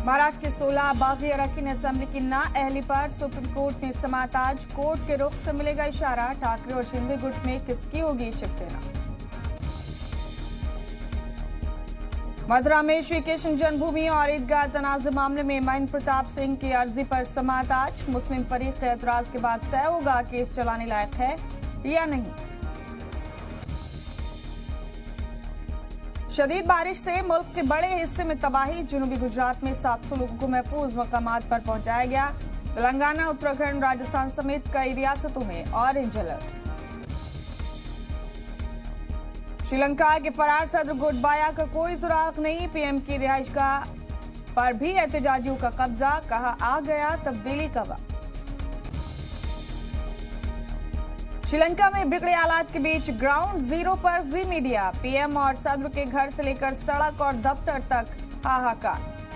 महाराष्ट्र के 16 बागी अरकान असेंबली की नाअहली पर सुप्रीम कोर्ट में समाअत आज। कोर्ट के रुख से मिलेगा इशारा। ठाकरे और शिंदे गुट में किसकी होगी शिवसेना। मथुरा में श्री कृष्ण जन्मभूमि और ईदगाह तनाज़ मामले में महेंद्र प्रताप सिंह की अर्जी पर समाअत आज। मुस्लिम फरीक के एतराज के बाद तय होगा केस चलाने लायक है या नहीं। शदीद बारिश से मुल्क के बड़े हिस्से में तबाही। जनूबी गुजरात में 700 लोगों को महफूज मकामात पर पहुंचाया गया। तेलंगाना, उत्तराखंड, राजस्थान समेत कई रियासतों में ऑरेंज अलर्ट। श्रीलंका के फरार सदर गोटबाया का कोई सुराग नहीं। पीएम की रिहाइशगाह पर भी एहतजाजियों का कब्जा। कहा आ गया तब्दीली का वक्त। श्रीलंका में बिगड़े हालात के बीच ग्राउंड जीरो पर जी मीडिया। पीएम और सदर के घर से लेकर सड़क और दफ्तर तक हाहाकार।